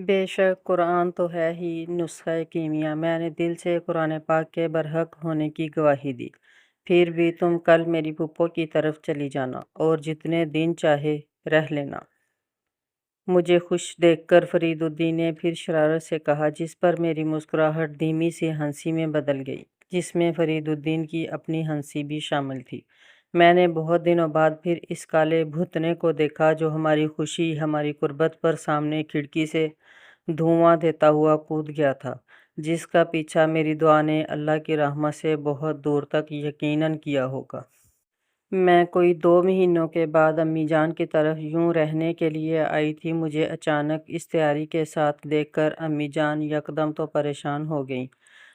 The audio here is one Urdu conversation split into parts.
بے شک قرآن تو ہے ہی نسخہ کیمیا۔ میں نے دل سے قرآن پاک کے برحق ہونے کی گواہی دی۔ پھر بھی تم کل میری پھپھو کی طرف چلی جانا اور جتنے دن چاہے رہ لینا۔ مجھے خوش دیکھ کر فرید الدین نے پھر شرارت سے کہا، جس پر میری مسکراہٹ دھیمی سی ہنسی میں بدل گئی، جس میں فرید الدین کی اپنی ہنسی بھی شامل تھی۔ میں نے بہت دنوں بعد پھر اس کالے بھوتنے کو دیکھا جو ہماری خوشی، ہماری قربت پر سامنے کھڑکی سے دھواں دیتا ہوا کود گیا تھا، جس کا پیچھا میری دعا نے اللہ کی رحمت سے بہت دور تک یقیناً کیا ہوگا۔ میں کوئی 2 مہینوں کے بعد امی جان کی طرف یوں رہنے کے لیے آئی تھی۔ مجھے اچانک اس تیاری کے ساتھ دیکھ کر امی جان یکدم تو پریشان ہو گئیں۔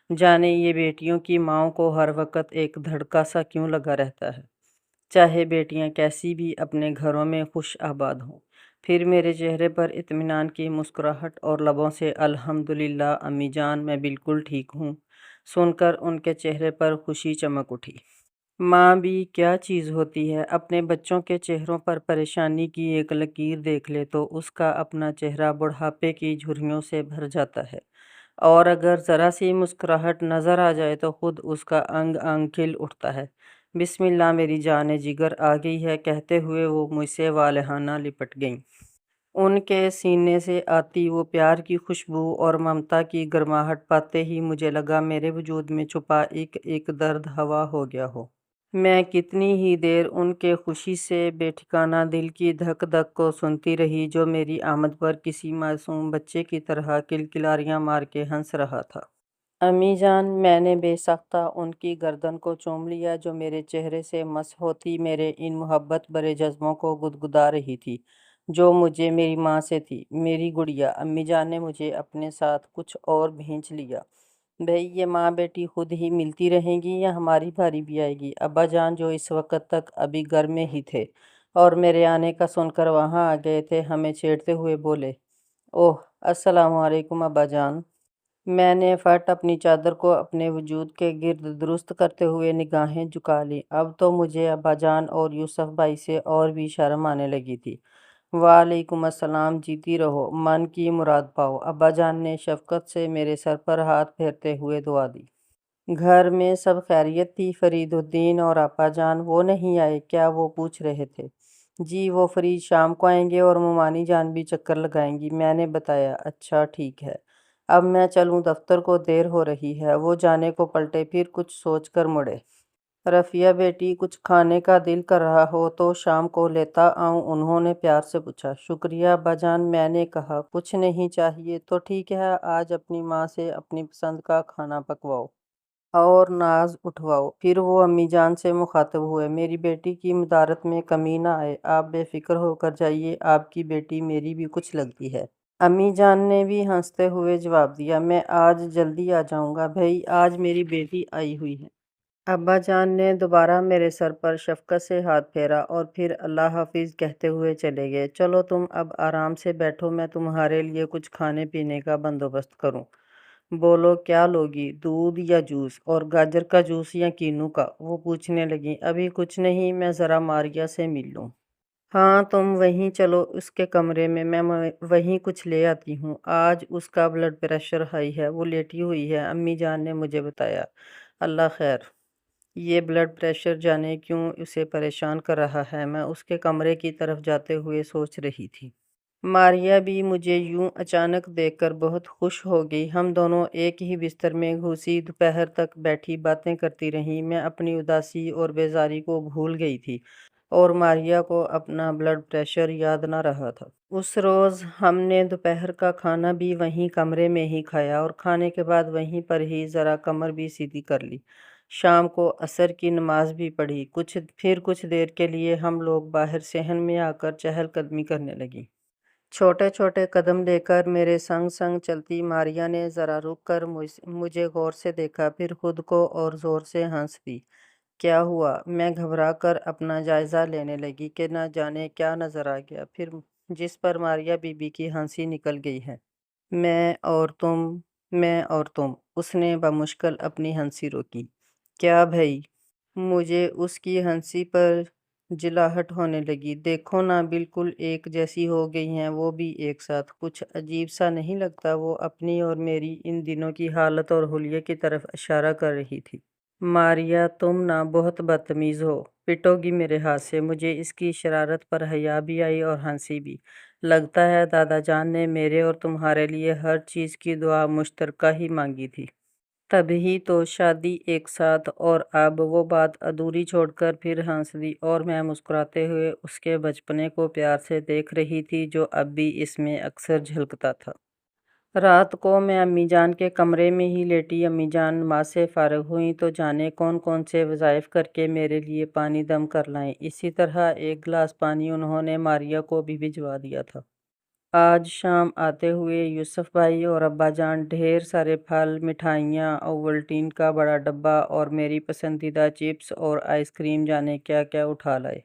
جانے یہ بیٹیوں کی ماؤں کو ہر وقت ایک دھڑکا سا کیوں لگا رہتا ہے، چاہے بیٹیاں کیسی بھی اپنے گھروں میں خوش آباد ہوں۔ پھر میرے چہرے پر اطمینان کی مسکراہٹ اور لبوں سے الحمدللہ امی جان میں بالکل ٹھیک ہوں سن کر ان کے چہرے پر خوشی چمک اٹھی۔ ماں بھی کیا چیز ہوتی ہے، اپنے بچوں کے چہروں پر پریشانی کی ایک لکیر دیکھ لے تو اس کا اپنا چہرہ بڑھاپے کی جھریوں سے بھر جاتا ہے، اور اگر ذرا سی مسکراہٹ نظر آ جائے تو خود اس کا انگ انگ کھل اٹھتا ہے۔ بسم اللہ میری جان جگر آ گئی ہے، کہتے ہوئے وہ مجھ سے والہانہ لپٹ گئیں۔ ان کے سینے سے آتی وہ پیار کی خوشبو اور ممتا کی گرماہٹ پاتے ہی مجھے لگا میرے وجود میں چھپا ایک ایک درد ہوا ہو گیا ہو۔ میں کتنی ہی دیر ان کے خوشی سے بے ٹھکانہ دل کی دھک دھک کو سنتی رہی جو میری آمد پر کسی معصوم بچے کی طرح کلکلاریاں مار کے ہنس رہا تھا۔ امی جان، میں نے بے ساختہ ان کی گردن کو چوم لیا جو میرے چہرے سے مس ہوتی میرے ان محبت بھرے جذبوں کو گدگدا رہی تھی جو مجھے میری ماں سے تھی۔ میری گڑیا، امی جان نے مجھے اپنے ساتھ کچھ اور بھینچ لیا۔ بھئی یہ ماں بیٹی خود ہی ملتی رہیں گی یا ہماری باری بھی آئے گی؟ ابا جان جو اس وقت تک ابھی گھر میں ہی تھے اور میرے آنے کا سن کر وہاں آ گئے تھے، ہمیں چھیڑتے ہوئے بولے، اوہ السلام علیکم ابا جان۔ میں نے فٹ اپنی چادر کو اپنے وجود کے گرد درست کرتے ہوئے نگاہیں جھکا لیں۔ اب تو مجھے ابا جان اور یوسف بھائی سے اور بھی شرم آنے لگی تھی۔ وعلیکم السلام، جیتی رہو، من کی مراد پاؤ۔ ابا جان نے شفقت سے میرے سر پر ہاتھ پھیرتے ہوئے دعا دی۔ گھر میں سب خیریت تھی؟ فرید الدین اور آپا جان وہ نہیں آئے کیا؟ وہ پوچھ رہے تھے۔ جی وہ فرید شام کو آئیں گے اور ممانی جان بھی چکر لگائیں گی، میں نے بتایا۔ اچھا ٹھیک ہے، اب میں چلوں، دفتر کو دیر ہو رہی ہے۔ وہ جانے کو پلٹے، پھر کچھ سوچ کر مڑے۔ رفیہ بیٹی، کچھ کھانے کا دل کر رہا ہو تو شام کو لیتا آؤں، انہوں نے پیار سے پوچھا۔ شکریہ ابا جان، میں نے کہا۔ کچھ نہیں چاہیے تو ٹھیک ہے، آج اپنی ماں سے اپنی پسند کا کھانا پکواؤ اور ناز اٹھواؤ۔ پھر وہ امی جان سے مخاطب ہوئے، میری بیٹی کی مدارت میں کمی نہ آئے، آپ بے فکر ہو کر جائیے، آپ کی بیٹی میری بھی کچھ لگتی ہے۔ امی جان نے بھی ہنستے ہوئے جواب دیا، میں آج جلدی آ جاؤں گا بھائی، آج میری بیٹی آئی ہوئی ہے۔ ابا جان نے دوبارہ میرے سر پر شفقت سے ہاتھ پھیرا اور پھر اللہ حافظ کہتے ہوئے چلے گئے۔ چلو تم اب آرام سے بیٹھو، میں تمہارے لیے کچھ کھانے پینے کا بندوبست کروں۔ بولو کیا لوگی، دودھ یا جوس؟ اور گاجر کا جوس یا کینو کا؟ وہ پوچھنے لگیں۔ ابھی کچھ نہیں، میں ذرا ماریا سے مل لوں۔ ہاں تم وہیں چلو اس کے کمرے میں وہیں کچھ لے آتی ہوں۔ آج اس کا بلڈ پریشر ہائی ہے، وہ لیٹی ہوئی ہے، امی جان نے مجھے بتایا۔ اللہ خیر، یہ بلڈ پریشر جانے کیوں اسے پریشان کر رہا ہے، میں اس کے کمرے کی طرف جاتے ہوئے سوچ رہی تھی۔ ماریا بھی مجھے یوں اچانک دیکھ کر بہت خوش ہو گئی۔ ہم دونوں ایک ہی بستر میں گھسی دوپہر تک بیٹھی باتیں کرتی رہیں۔ میں اپنی اداسی اور بیزاری کو بھول گئی تھی اور ماریا کو اپنا بلڈ پریشر یاد نہ رہا تھا۔ اس روز ہم نے دوپہر کا کھانا بھی وہیں کمرے میں ہی کھایا اور کھانے کے بعد وہیں پر ہی ذرا کمر بھی سیدھی کر لی۔ شام کو عصر کی نماز بھی پڑھی۔ پھر کچھ دیر کے لیے ہم لوگ باہر صحن میں آ کر چہل قدمی کرنے لگیں۔ چھوٹے چھوٹے قدم لے کر میرے سنگ سنگ چلتی ماریا نے ذرا رک کر مجھے غور سے دیکھا، پھر خود کو اور زور سے ہنس دی۔ کیا ہوا؟ میں گھبرا کر اپنا جائزہ لینے لگی کہ نہ جانے کیا نظر آ گیا، پھر جس پر ماریا بی بی کی ہنسی نکل گئی ہے۔ میں اور تم، اس نے بمشکل اپنی ہنسی روکی۔ کیا بھئی؟ مجھے اس کی ہنسی پر جلاہٹ ہونے لگی۔ دیکھو نا، بالکل ایک جیسی ہو گئی ہیں، وہ بھی ایک ساتھ۔ کچھ عجیب سا نہیں لگتا؟ وہ اپنی اور میری ان دنوں کی حالت اور حلیے کی طرف اشارہ کر رہی تھی۔ ماریا، تم نا بہت بدتمیز ہو، پٹو گی میرے ہاتھ سے؟ مجھے اس کی شرارت پر حیا بھی آئی اور ہنسی بھی۔ لگتا ہے دادا جان نے میرے اور تمہارے لیے ہر چیز کی دعا مشترکہ ہی مانگی تھی۔ تبھی تو شادی ایک ساتھ، اور اب وہ بات ادھوری چھوڑ کر پھر ہنس دی، اور میں مسکراتے ہوئے اس کے بچپنے کو پیار سے دیکھ رہی تھی جو اب بھی اس میں اکثر جھلکتا تھا۔ رات کو میں امی جان کے کمرے میں ہی لیٹی۔ امی جان نماز سے فارغ ہوئیں تو جانے کون کون سے وظائف کر کے میرے لیے پانی دم کر لائیں۔ اسی طرح ایک گلاس پانی انہوں نے ماریا کو بھی بھجوا دیا تھا۔ آج شام آتے ہوئے یوسف بھائی اور ابا جان ڈھیر سارے پھل، مٹھائیاں، اوولٹین کا بڑا ڈبہ اور میری پسندیدہ چپس اور آئس کریم جانے کیا کیا اٹھا لائے۔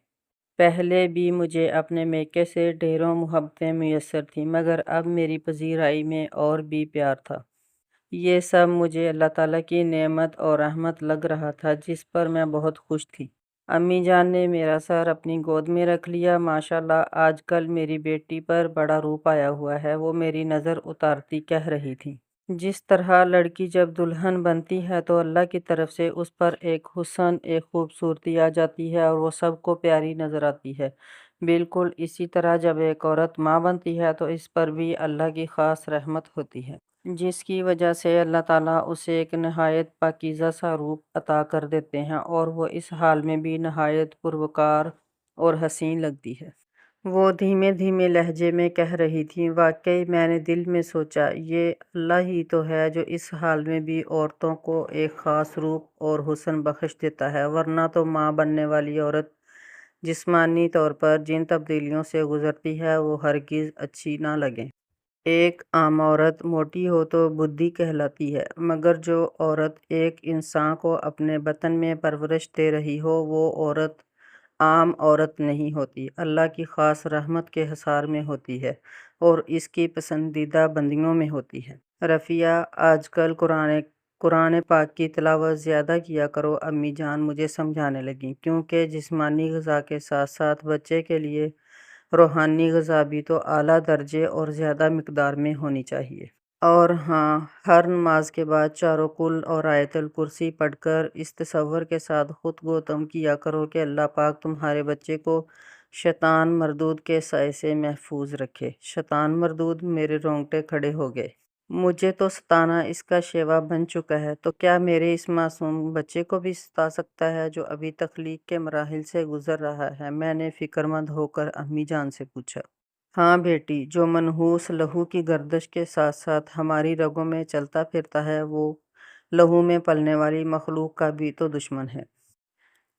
پہلے بھی مجھے اپنے میکے سے ڈھیروں محبتیں میسر تھیں، مگر اب میری پذیرائی میں اور بھی پیار تھا۔ یہ سب مجھے اللہ تعالیٰ کی نعمت اور رحمت لگ رہا تھا، جس پر میں بہت خوش تھی۔ امی جان نے میرا سر اپنی گود میں رکھ لیا۔ ماشاءاللہ، آج کل میری بیٹی پر بڑا روپ آیا ہوا ہے، وہ میری نظر اتارتی کہہ رہی تھی۔ جس طرح لڑکی جب دلہن بنتی ہے تو اللہ کی طرف سے اس پر ایک حسن، ایک خوبصورتی آ جاتی ہے اور وہ سب کو پیاری نظر آتی ہے، بالکل اسی طرح جب ایک عورت ماں بنتی ہے تو اس پر بھی اللہ کی خاص رحمت ہوتی ہے، جس کی وجہ سے اللہ تعالیٰ اسے ایک نہایت پاکیزہ سا روپ عطا کر دیتے ہیں، اور وہ اس حال میں بھی نہایت پروکار اور حسین لگتی ہے۔ وہ دھیمے دھیمے لہجے میں کہہ رہی تھی، واقعی میں نے دل میں سوچا، یہ اللہ ہی تو ہے جو اس حال میں بھی عورتوں کو ایک خاص روپ اور حسن بخش دیتا ہے، ورنہ تو ماں بننے والی عورت جسمانی طور پر جن تبدیلیوں سے گزرتی ہے وہ ہرگز اچھی نہ لگیں۔ ایک عام عورت موٹی ہو تو بدھی کہلاتی ہے، مگر جو عورت ایک انسان کو اپنے بطن میں پرورش دے رہی ہو وہ عورت عام عورت نہیں ہوتی، اللہ کی خاص رحمت کے حصار میں ہوتی ہے اور اس کی پسندیدہ بندیوں میں ہوتی ہے۔ رفیہ، آج کل قرآن پاک کی تلاوت زیادہ کیا کرو، امی جان مجھے سمجھانے لگیں، کیونکہ جسمانی غذا کے ساتھ ساتھ بچے کے لیے روحانی غذا بھی تو اعلیٰ درجے اور زیادہ مقدار میں ہونی چاہیے۔ اور ہاں، ہر نماز کے بعد چاروں کل اور آیت الکرسی پڑھ کر اس تصور کے ساتھ خود گوتم کیا کرو کہ اللہ پاک تمہارے بچے کو شیطان مردود کے سائے سے محفوظ رکھے۔ شیطان مردود، میرے رونگٹے کھڑے ہو گئے۔ مجھے تو ستانا اس کا شیوا بن چکا ہے، تو کیا میرے اس معصوم بچے کو بھی ستا سکتا ہے جو ابھی تخلیق کے مراحل سے گزر رہا ہے؟ میں نے فکر مند ہو کر امی جان سے پوچھا۔ ہاں بیٹی، جو منحوس لہو کی گردش کے ساتھ ساتھ ہماری رگوں میں چلتا پھرتا ہے وہ لہو میں پلنے والی مخلوق کا بھی تو دشمن ہے۔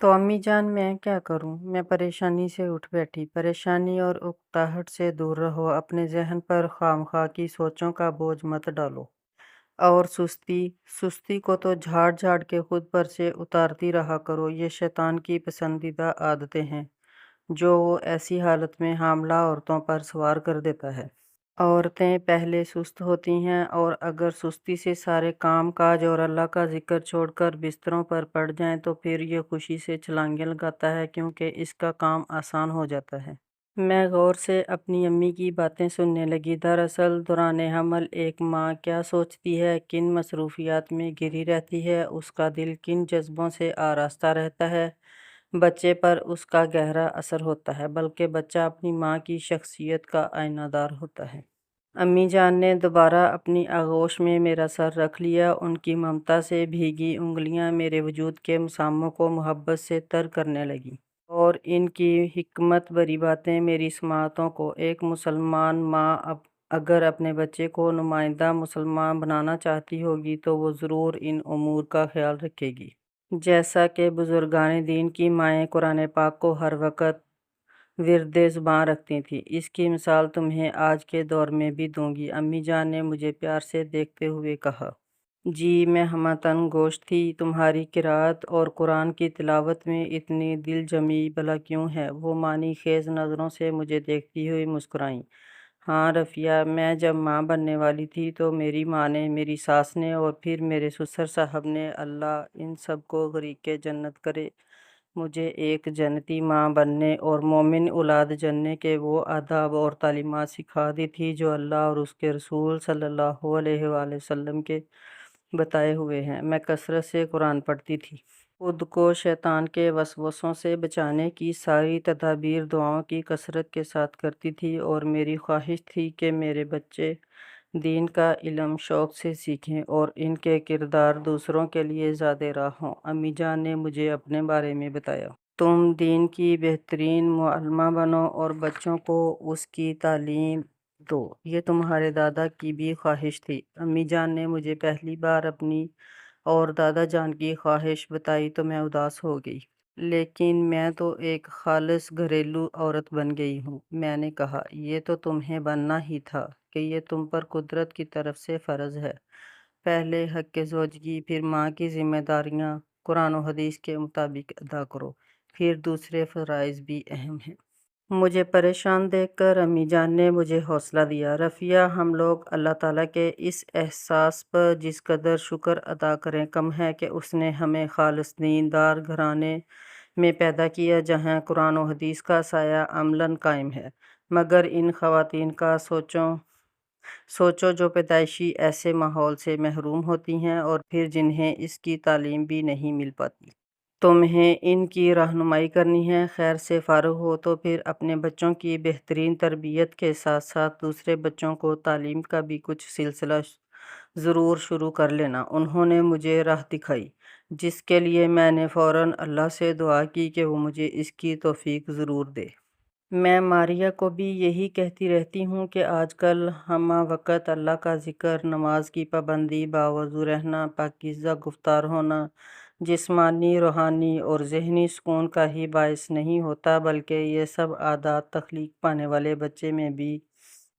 تو امی جان میں کیا کروں؟ میں پریشانی سے اٹھ بیٹھی۔ پریشانی اور اکتاہٹ سے دور رہو، اپنے ذہن پر خواہ کی سوچوں کا بوجھ مت ڈالو، اور سستی کو تو جھاڑ جھاڑ کے خود پر سے اتارتی رہا کرو۔ یہ شیطان کی پسندیدہ عادتیں ہیں جو وہ ایسی حالت میں حاملہ عورتوں پر سوار کر دیتا ہے۔ عورتیں پہلے سست ہوتی ہیں، اور اگر سستی سے سارے کام کاج اور اللہ کا ذکر چھوڑ کر بستروں پر پڑ جائیں تو پھر یہ خوشی سے چھلانگیں لگاتا ہے، کیونکہ اس کا کام آسان ہو جاتا ہے۔ میں غور سے اپنی امی کی باتیں سننے لگی۔ دراصل دوران حمل ایک ماں کیا سوچتی ہے، کن مصروفیات میں گھری رہتی ہے، اس کا دل کن جذبوں سے آراستہ رہتا ہے، بچے پر اس کا گہرا اثر ہوتا ہے، بلکہ بچہ اپنی ماں کی شخصیت کا آئینہ دار ہوتا ہے۔ امی جان نے دوبارہ اپنی آغوش میں میرا سر رکھ لیا۔ ان کی ممتا سے بھیگی انگلیاں میرے وجود کے مساموں کو محبت سے تر کرنے لگیں، اور ان کی حکمت بھری باتیں میری سماعتوں کو۔ ایک مسلمان ماں اگر اپنے بچے کو نمائندہ مسلمان بنانا چاہتی ہوگی تو وہ ضرور ان امور کا خیال رکھے گی، جیسا کہ بزرگان دین کی مائیں قرآن پاک کو ہر وقت ورد زباں رکھتی تھیں۔ اس کی مثال تمہیں آج کے دور میں بھی دوں گی۔ امی جان نے مجھے پیار سے دیکھتے ہوئے کہا۔ جی، میں ہمہ گوش تھی۔ تمہاری قرأت اور قرآن کی تلاوت میں اتنی دل جمی بھلا کیوں ہے؟ وہ معنی خیز نظروں سے مجھے دیکھتی ہوئی مسکرائیں۔ ہاں رفیہ، میں جب ماں بننے والی تھی تو میری ماں نے، میری ساس نے اور پھر میرے سسر صاحب نے، اللہ ان سب کو غریق جنت کرے، مجھے ایک جنتی ماں بننے اور مومن اولاد جننے کے وہ آداب اور تعلیمات سکھا دی تھی جو اللہ اور اس کے رسول صلی اللہ علیہ وآلہ وسلم کے بتائے ہوئے ہیں۔ میں کثرت سے قرآن پڑھتی تھی۔ خود کو شیطان کے وسوسوں سے بچانے کی ساری تدابیر دعاؤں کی کثرت کے ساتھ کرتی تھی، اور میری خواہش تھی کہ میرے بچے دین کا علم شوق سے سیکھیں اور ان کے کردار دوسروں کے لیے زیادہ راہ ہوں۔ امی جان نے مجھے اپنے بارے میں بتایا۔ تم دین کی بہترین معلمہ بنو اور بچوں کو اس کی تعلیم دو، یہ تمہارے دادا کی بھی خواہش تھی۔ امی جان نے مجھے پہلی بار اپنی اور دادا جان کی خواہش بتائی تو میں اداس ہو گئی۔ لیکن میں تو ایک خالص گھریلو عورت بن گئی ہوں۔ میں نے کہا، یہ تو تمہیں بننا ہی تھا کہ یہ تم پر قدرت کی طرف سے فرض ہے۔ پہلے حق زوجگی، پھر ماں کی ذمہ داریاں قرآن و حدیث کے مطابق ادا کرو، پھر دوسرے فرائض بھی اہم ہیں۔ مجھے پریشان دیکھ کر امی جان نے مجھے حوصلہ دیا، رفیہ، ہم لوگ اللہ تعالیٰ کے اس احساس پر جس قدر شکر ادا کریں کم ہے کہ اس نے ہمیں خالص دیندار گھرانے میں پیدا کیا جہاں قرآن و حدیث کا سایہ عملاً قائم ہے۔ مگر ان خواتین کا سوچو جو پیدائشی ایسے ماحول سے محروم ہوتی ہیں اور پھر جنہیں اس کی تعلیم بھی نہیں مل پاتی۔ تمہیں ان کی رہنمائی کرنی ہے۔ خیر سے فارغ ہو تو پھر اپنے بچوں کی بہترین تربیت کے ساتھ ساتھ دوسرے بچوں کو تعلیم کا بھی کچھ سلسلہ ضرور شروع کر لینا۔ انہوں نے مجھے راہ دکھائی، جس کے لیے میں نے فوراً اللہ سے دعا کی کہ وہ مجھے اس کی توفیق ضرور دے۔ میں ماریہ کو بھی یہی کہتی رہتی ہوں کہ آج کل ہمہ وقت اللہ کا ذکر، نماز کی پابندی، باوضو رہنا، پاکیزہ گفتار ہونا جسمانی، روحانی اور ذہنی سکون کا ہی باعث نہیں ہوتا، بلکہ یہ سب عادات تخلیق پانے والے بچے میں بھی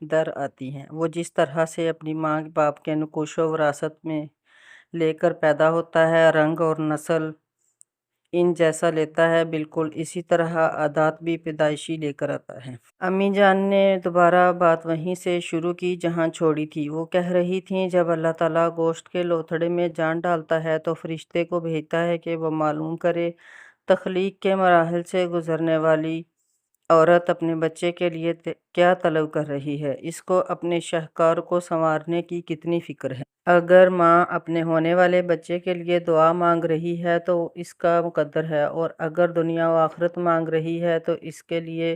در آتی ہیں۔ وہ جس طرح سے اپنی ماں باپ کے نقوش و وراثت میں لے کر پیدا ہوتا ہے، رنگ اور نسل ان جیسا لیتا ہے، بالکل اسی طرح عادات بھی پیدائشی لے کر آتا ہے۔ امی جان نے دوبارہ بات وہیں سے شروع کی جہاں چھوڑی تھی۔ وہ کہہ رہی تھیں، جب اللہ تعالیٰ گوشت کے لوتھڑے میں جان ڈالتا ہے تو فرشتے کو بھیجتا ہے کہ وہ معلوم کرے تخلیق کے مراحل سے گزرنے والی عورت اپنے بچے کے لیے کیا طلب کر رہی ہے، اس کو اپنے شاہکار کو سنوارنے کی کتنی فکر ہے۔ اگر ماں اپنے ہونے والے بچے کے لیے دعا مانگ رہی ہے تو اس کا مقدر ہے، اور اگر دنیا و آخرت مانگ رہی ہے تو اس کے لیے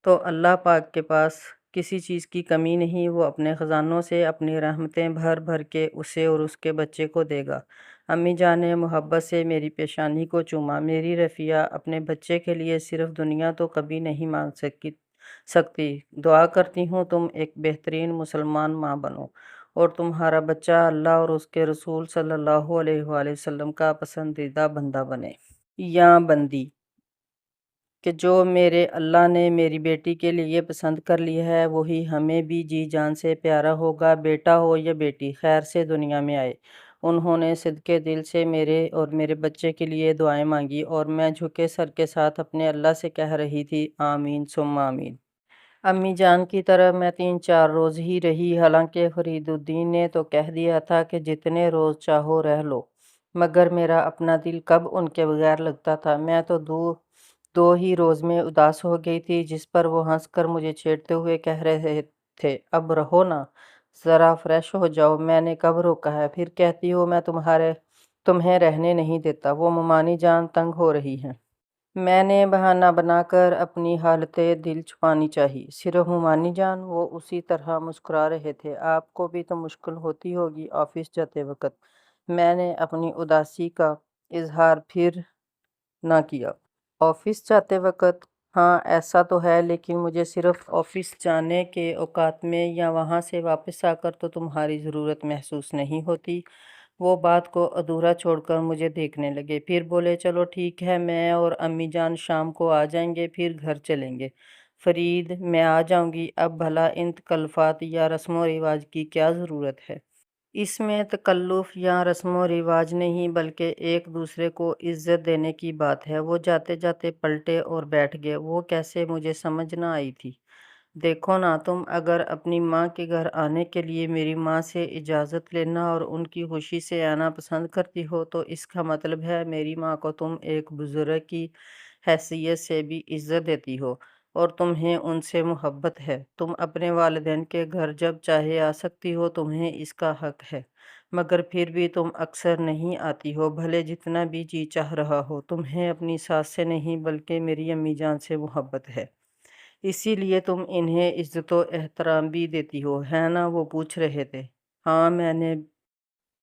تو اللہ پاک کے پاس کسی چیز کی کمی نہیں، وہ اپنے خزانوں سے اپنی رحمتیں بھر بھر کے اسے اور اس کے بچے کو دے گا۔ امی جان نے محبت سے میری پیشانی کو چوما۔ میری رفیہ، اپنے بچے کے لیے صرف دنیا تو کبھی نہیں مانگ سکتی۔ دعا کرتی ہوں تم ایک بہترین مسلمان ماں بنو اور تمہارا بچہ اللہ اور اس کے رسول صلی اللہ علیہ وآلہ وسلم کا پسندیدہ بندہ بنے یا بندی، کہ جو میرے اللہ نے میری بیٹی کے لیے پسند کر لیا ہے وہی ہمیں بھی جی جان سے پیارا ہوگا، بیٹا ہو یا بیٹی، خیر سے دنیا میں آئے۔ انہوں نے صدقے دل سے میرے اور میرے بچے کے لیے دعائیں مانگی، اور میں جھکے سر کے ساتھ اپنے اللہ سے کہہ رہی تھی، آمین ثم آمین۔ امی جان کی طرح میں 3-4 روز ہی رہی، حالانکہ فرید الدین نے تو کہہ دیا تھا کہ جتنے روز چاہو رہ لو، مگر میرا اپنا دل کب ان کے بغیر لگتا تھا۔ میں تو دو ہی روز میں اداس ہو گئی تھی، جس پر وہ ہنس کر مجھے چھیڑتے ہوئے کہہ رہے تھے، اب رہو نا، ذرا فریش ہو جاؤ۔ میں نے کب روکا ہے؟ پھر کہتی ہو میں تمہیں رہنے نہیں دیتا، وہ ممانی جان تنگ ہو رہی ہیں۔ میں نے بہانہ بنا کر اپنی حالت دل چھپانی چاہی۔ صرف ممانی جان؟ وہ اسی طرح مسکرا رہے تھے، آپ کو بھی تو مشکل ہوتی ہوگی آفس جاتے وقت۔ میں نے اپنی اداسی کا اظہار پھر نہ کیا۔ آفس جاتے وقت؟ ہاں ایسا تو ہے، لیکن مجھے صرف آفس جانے کے اوقات میں یا وہاں سے واپس آ کر تو تمہاری ضرورت محسوس نہیں ہوتی۔ وہ بات کو ادھورا چھوڑ کر مجھے دیکھنے لگے، پھر بولے، چلو ٹھیک ہے، میں اور امی جان شام کو آ جائیں گے، پھر گھر چلیں گے۔ فرید، میں آ جاؤں گی، اب بھلا ان تکلفات یا رسم و رواج کی کیا ضرورت ہے؟ اس میں تکلف یا رسم و رواج نہیں، بلکہ ایک دوسرے کو عزت دینے کی بات ہے۔ وہ جاتے جاتے پلٹے اور بیٹھ گئے۔ وہ کیسے؟ مجھے سمجھ نہ آئی تھی۔ دیکھو نا، تم اگر اپنی ماں کے گھر آنے کے لیے میری ماں سے اجازت لینا اور ان کی خوشی سے آنا پسند کرتی ہو تو اس کا مطلب ہے میری ماں کو تم ایک بزرگ کی حیثیت سے بھی عزت دیتی ہو اور تمہیں ان سے محبت ہے۔ تم اپنے والدین کے گھر جب چاہے آ سکتی ہو، تمہیں اس کا حق ہے، مگر پھر بھی تم اکثر نہیں آتی ہو، بھلے جتنا بھی جی چاہ رہا ہو۔ تمہیں اپنی ساس سے نہیں بلکہ میری امی جان سے محبت ہے، اسی لیے تم انہیں عزت و احترام بھی دیتی ہو، ہے نا؟ وہ پوچھ رہے تھے۔ ہاں، میں نے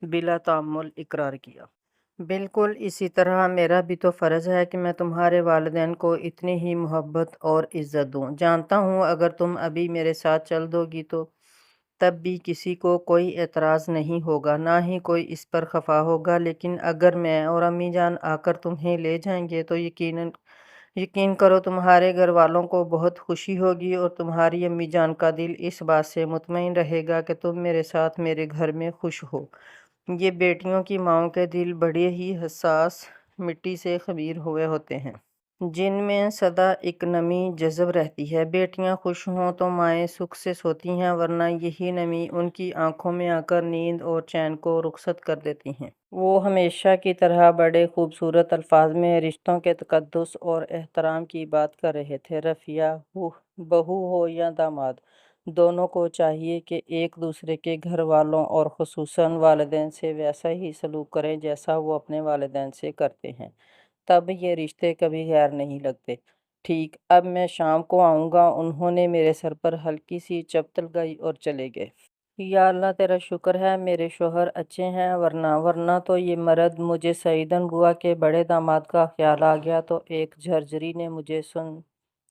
بلا تعمل اقرار کیا۔ بالکل اسی طرح میرا بھی تو فرض ہے کہ میں تمہارے والدین کو اتنی ہی محبت اور عزت دوں۔ جانتا ہوں اگر تم ابھی میرے ساتھ چل دو گی تو تب بھی کسی کو کوئی اعتراض نہیں ہوگا، نہ ہی کوئی اس پر خفا ہوگا، لیکن اگر میں اور امی جان آ کر تمہیں لے جائیں گے تو یقین کرو تمہارے گھر والوں کو بہت خوشی ہوگی اور تمہاری امی جان کا دل اس بات سے مطمئن رہے گا کہ تم میرے ساتھ میرے گھر میں خوش ہو۔ یہ بیٹیوں کی ماؤں کے دل بڑے ہی حساس مٹی سے خمیر ہوئے ہوتے ہیں، جن میں سدا ایک نمی جذب رہتی ہے۔ بیٹیاں خوش ہوں تو مائیں سکھ سے سوتی ہیں، ورنہ یہی نمی ان کی آنکھوں میں آ کر نیند اور چین کو رخصت کر دیتی ہیں۔ وہ ہمیشہ کی طرح بڑے خوبصورت الفاظ میں رشتوں کے تقدس اور احترام کی بات کر رہے تھے۔ رفیہ بہو ہو یا داماد، دونوں کو چاہیے کہ ایک دوسرے کے گھر والوں اور خصوصاً والدین سے ویسا ہی سلوک کریں جیسا وہ اپنے والدین سے کرتے ہیں، تب یہ رشتے کبھی غیر نہیں لگتے۔ ٹھیک، اب میں شام کو آؤں گا۔ انہوں نے میرے سر پر ہلکی سی چپت لگائی اور چلے گئے۔ یا اللہ، تیرا شکر ہے میرے شوہر اچھے ہیں، ورنہ تو یہ مرد۔ مجھے سعیدن بوا کے بڑے داماد کا خیال آ گیا تو ایک جھرجھری نے مجھے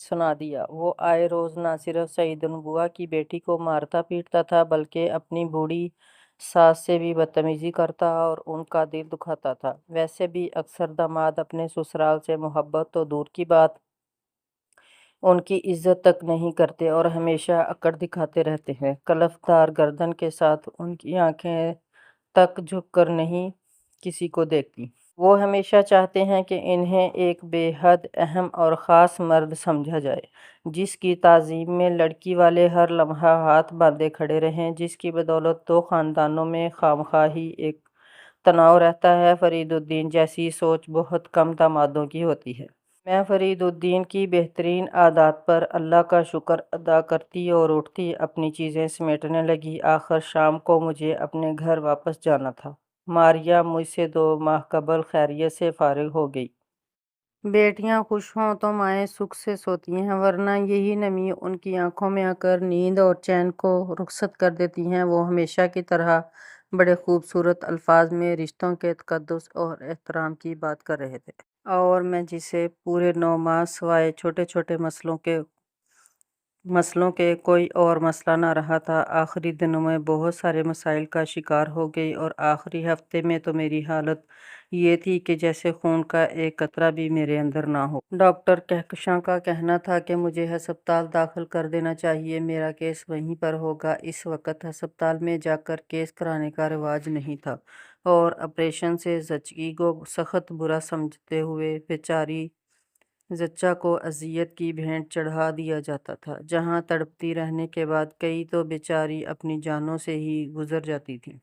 سنا دیا۔ وہ آئے روز نہ صرف سعیدن بوا کی بیٹی کو مارتا پیٹتا تھا بلکہ اپنی بوڑھی ساس سے بھی بدتمیزی کرتا اور ان کا دل دکھاتا تھا۔ ویسے بھی اکثر داماد اپنے سسرال سے محبت تو دور کی بات، ان کی عزت تک نہیں کرتے اور ہمیشہ اکڑ دکھاتے رہتے ہیں، کلف دار گردن کے ساتھ۔ ان کی آنکھیں تک جھک کر نہیں کسی کو دیکھتی۔ وہ ہمیشہ چاہتے ہیں کہ انہیں ایک بے حد اہم اور خاص مرد سمجھا جائے، جس کی تعظیم میں لڑکی والے ہر لمحہ ہاتھ باندھے کھڑے رہیں، جس کی بدولت دو خاندانوں میں خواہ ہی ایک تناؤ رہتا ہے۔ فرید الدین جیسی سوچ بہت کم دامادوں کی ہوتی ہے۔ میں فرید الدین کی بہترین عادات پر اللہ کا شکر ادا کرتی اور اٹھتی، اپنی چیزیں سمیٹنے لگی۔ آخر شام کو مجھے اپنے گھر واپس جانا تھا۔ ماریا مجھ سے 2 ماہ قبل خیریت سے فارغ ہو گئی۔ بیٹیاں خوش ہوں تو مائیں سکھ سے سوتی ہیں، ورنہ یہی نمی ان کی آنکھوں میں آ کر نیند اور چین کو رخصت کر دیتی ہیں۔ وہ ہمیشہ کی طرح بڑے خوبصورت الفاظ میں رشتوں کے تقدس اور احترام کی بات کر رہے تھے، اور میں جسے پورے 9 ماہ سوائے چھوٹے چھوٹے مسئلوں کے کوئی اور مسئلہ نہ رہا تھا، آخری دنوں میں بہت سارے مسائل کا شکار ہو گئی اور آخری ہفتے میں تو میری حالت یہ تھی کہ جیسے خون کا ایک قطرہ بھی میرے اندر نہ ہو۔ ڈاکٹر کہکشاں کا کہنا تھا کہ مجھے ہسپتال داخل کر دینا چاہیے، میرا کیس وہیں پر ہوگا۔ اس وقت ہسپتال میں جا کر کیس کرانے کا رواج نہیں تھا اور آپریشن سے زچگی کو سخت برا سمجھتے ہوئے بیچاری زچہ کو اذیت کی بھینٹ چڑھا دیا جاتا تھا، جہاں تڑپتی رہنے کے بعد کئی تو بیچاری اپنی جانوں سے ہی گزر جاتی تھیں۔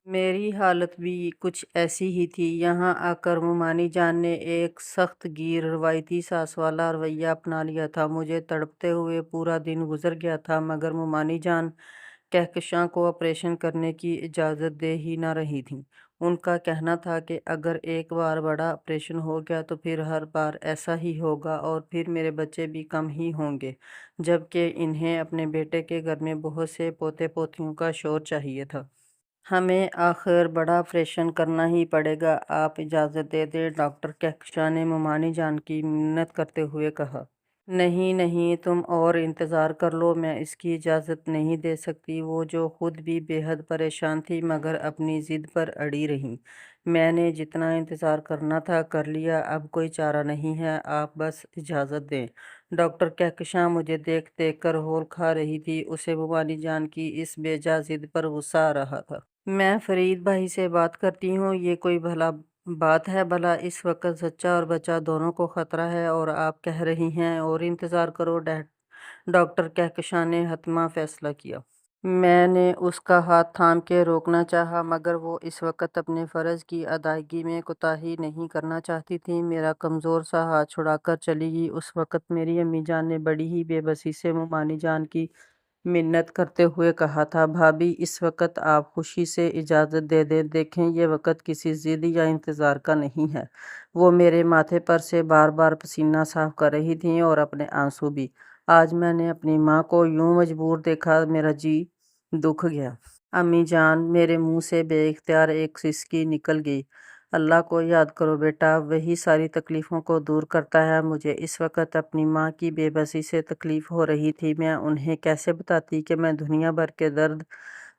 میری حالت بھی کچھ ایسی ہی تھی۔ یہاں آ کر مومانی جان نے ایک سخت گیر روایتی ساس والا رویہ اپنا لیا تھا۔ مجھے تڑپتے ہوئے پورا دن گزر گیا تھا، مگر مومانی جان کہکشاں کو آپریشن کرنے کی اجازت دے ہی نہ رہی تھیں۔ ان کا کہنا تھا کہ اگر ایک بار بڑا آپریشن ہو گیا تو پھر ہر بار ایسا ہی ہوگا اور پھر میرے بچے بھی کم ہی ہوں گے، جبکہ انہیں اپنے بیٹے کے گھر میں بہت سے پوتے پوتیوں کا شور چاہیے تھا۔ ہمیں آخر بڑا آپریشن کرنا ہی پڑے گا، آپ اجازت دے دیں، ڈاکٹر کہکشاں نے مومانی جان کی منت کرتے ہوئے کہا۔ نہیں نہیں، تم اور انتظار کر لو، میں اس کی اجازت نہیں دے سکتی۔ وہ جو خود بھی بے حد پریشان تھی مگر اپنی ضد پر اڑی رہیں۔ میں نے جتنا انتظار کرنا تھا کر لیا، اب کوئی چارہ نہیں ہے، آپ بس اجازت دیں۔ ڈاکٹر کہکشاں مجھے دیکھ دیکھ کر ہول کھا رہی تھی، اسے مومانی جان کی اس بے جا ضد پر غصہ آ رہا تھا۔ میں فرید بھائی سے بات کرتی ہوں، یہ کوئی بھلا بات ہے بھلا؟ اس وقت زچہ اور بچہ دونوں کو خطرہ ہے اور آپ کہہ رہی ہیں اور انتظار کرو۔ ڈاکٹر کہکشاں نے حتمی فیصلہ کیا۔ میں نے اس کا ہاتھ تھام کے روکنا چاہا مگر وہ اس وقت اپنے فرض کی ادائیگی میں کوتاہی نہیں کرنا چاہتی تھی۔ میرا کمزور سا ہاتھ چھڑا کر چلی گئی۔ اس وقت میری امی جان نے بڑی ہی بے بسی سے مومانی جان کی منت کرتے ہوئے کہا تھا، بھابھی اس وقت آپ خوشی سے اجازت دے دیں، دیکھیں یہ وقت کسی ضد یا انتظار کا نہیں ہے۔ وہ میرے ماتھے پر سے بار بار پسینہ صاف کر رہی تھیں اور اپنے آنسو بھی۔ آج میں نے اپنی ماں کو یوں مجبور دیکھا، میرا جی دکھ گیا۔ امی جان، میرے منہ سے بے اختیار ایک سسکی نکل گئی۔ اللہ کو یاد کرو بیٹا، وہی ساری تکلیفوں کو دور کرتا ہے۔ مجھے اس وقت اپنی ماں کی بے بسی سے تکلیف ہو رہی تھی۔ میں انہیں کیسے بتاتی کہ میں دنیا بھر کے درد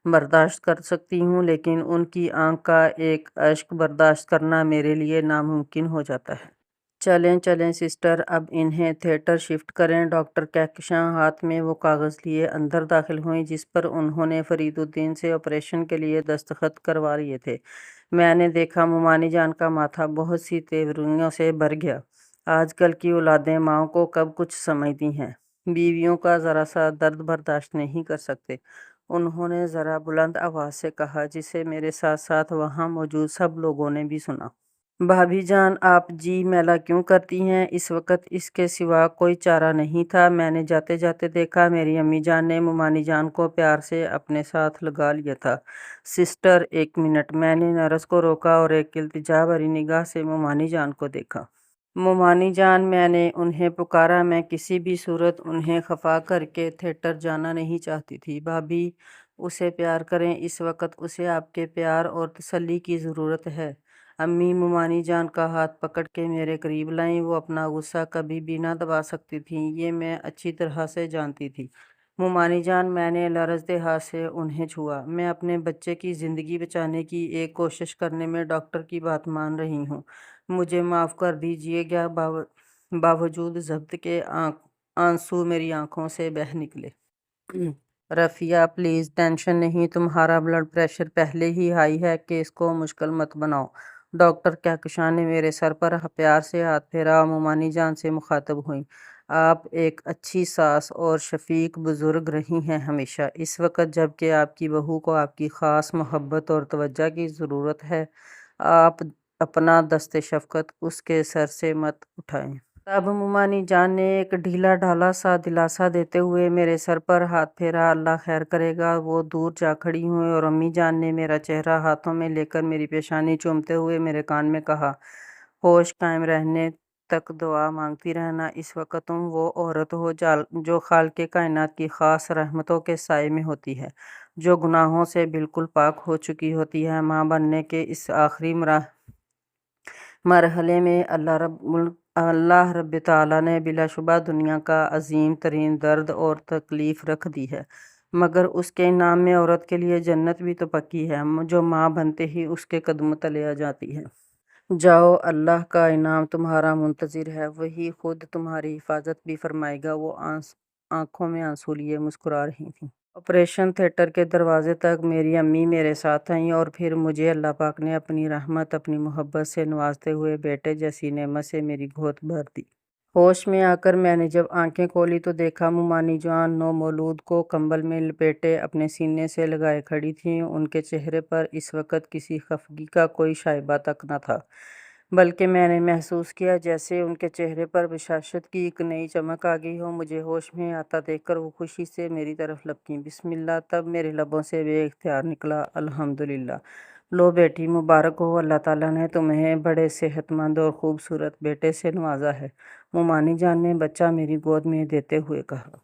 برداشت کر سکتی ہوں لیکن ان کی آنکھ کا ایک اشک برداشت کرنا میرے لیے ناممکن ہو جاتا ہے۔ چلیں چلیں سسٹر، اب انہیں تھیٹر شفٹ کریں۔ ڈاکٹر کہکشاں ہاتھ میں وہ کاغذ لیے اندر داخل ہوئیں جس پر انہوں نے فرید الدین سے آپریشن کے لیے دستخط کروا لیے تھے۔ میں نے دیکھا مومانی جان کا ماتھا بہت سی تیوریوں سے بھر گیا۔ آج کل کی اولادیں ماؤں کو کب کچھ سمجھتی ہیں، بیویوں کا ذرا سا درد برداشت نہیں کر سکتے۔ انہوں نے ذرا بلند آواز سے کہا جسے میرے ساتھ ساتھ وہاں موجود سب لوگوں نے بھی سنا۔ بھابھی جان، آپ جی میلا کیوں کرتی ہیں؟ اس وقت اس کے سوا کوئی چارہ نہیں تھا۔ میں نے جاتے جاتے دیکھا میری امی جان نے مومانی جان کو پیار سے اپنے ساتھ لگا لیا تھا۔ سسٹر ایک منٹ، میں نے نرس کو روکا اور ایک التجا بھری نگاہ سے مومانی جان کو دیکھا۔ مومانی جان، میں نے انہیں پکارا، میں کسی بھی صورت انہیں خفا کر کے تھیٹر جانا نہیں چاہتی تھی۔ بھابھی اسے پیار کریں، اس وقت اسے آپ کے پیار اور تسلی کی ضرورت ہے۔ امی مومانی جان کا ہاتھ پکڑ کے میرے قریب لائیں۔ وہ اپنا غصہ کبھی بھی نہ دبا سکتی تھیں، یہ میں اچھی طرح سے جانتی تھی۔ مومانی جان، میں نے لرزتے ہاتھ سے انہیں چھوا۔ میں اپنے بچے کی زندگی بچانے کی ایک کوشش کرنے میں ڈاکٹر کی بات مان رہی ہوں، مجھے معاف کر دیجیے گا۔ باوجود ضبط کے آنسو میری آنکھوں سے بہہ نکلے۔ رفیہ پلیز ٹینشن نہیں، تمہارا بلڈ پریشر پہلے ہی ہائی ہے، کیس کو مشکل مت بناؤ۔ ڈاکٹر کہکشاں نے میرے سر پر پیار سے ہاتھ پھیرا، مومانی جان سے مخاطب ہوئیں، آپ ایک اچھی ساس اور شفیق بزرگ رہی ہیں ہمیشہ۔ اس وقت جب کہ آپ کی بہو کو آپ کی خاص محبت اور توجہ کی ضرورت ہے، آپ اپنا دست شفقت اس کے سر سے مت اٹھائیں۔ تب مومانی جان نے ایک ڈھیلا ڈھالا سا دلاسا دیتے ہوئے میرے سر پر ہاتھ پھیرا، اللہ خیر کرے گا۔ وہ دور جا کھڑی ہوئیں اور امی جان نے میرا چہرہ ہاتھوں میں لے کر میری پیشانی چومتے ہوئے میرے کان میں کہا، ہوش قائم رہنے تک دعا مانگتی رہنا۔ اس وقت تم وہ عورت ہو جو خالق کائنات کی خاص رحمتوں کے سائے میں ہوتی ہے، جو گناہوں سے بالکل پاک ہو چکی ہوتی ہے۔ ماں بننے کے اس آخری مرحلے میں اللہ رب تعالیٰ نے بلا شبہ دنیا کا عظیم ترین درد اور تکلیف رکھ دی ہے، مگر اس کے انعام میں عورت کے لیے جنت بھی تو پکی ہے جو ماں بنتے ہی اس کے قدموں تلے آ جاتی ہے۔ جاؤ، اللہ کا انعام تمہارا منتظر ہے، وہی خود تمہاری حفاظت بھی فرمائے گا۔ وہ آنکھوں میں آنسو لیے مسکرا رہی تھیں۔ آپریشن تھیٹر کے دروازے تک میری امی میرے ساتھ آئیں اور پھر مجھے اللہ پاک نے اپنی رحمت، اپنی محبت سے نوازتے ہوئے بیٹے جیسی نعمت سے میری گود بھر دی۔ ہوش میں آ کر میں نے جب آنکھیں کھولی تو دیکھا مومانی جان نومولود کو کمبل میں لپیٹے اپنے سینے سے لگائے کھڑی تھیں۔ ان کے چہرے پر اس وقت کسی خفگی کا کوئی شائبہ تک نہ تھا، بلکہ میں نے محسوس کیا جیسے ان کے چہرے پر بشاشت کی ایک نئی چمک آ گئی ہو۔ مجھے ہوش میں آتا دیکھ کر وہ خوشی سے میری طرف لپکیں، بسم اللہ۔ تب میرے لبوں سے بے اختیار نکلا، الحمدللہ۔ لو بیٹی، مبارک ہو، اللہ تعالیٰ نے تمہیں بڑے صحت مند اور خوبصورت بیٹے سے نوازا ہے، مومانی جان نے بچہ میری گود میں دیتے ہوئے کہا۔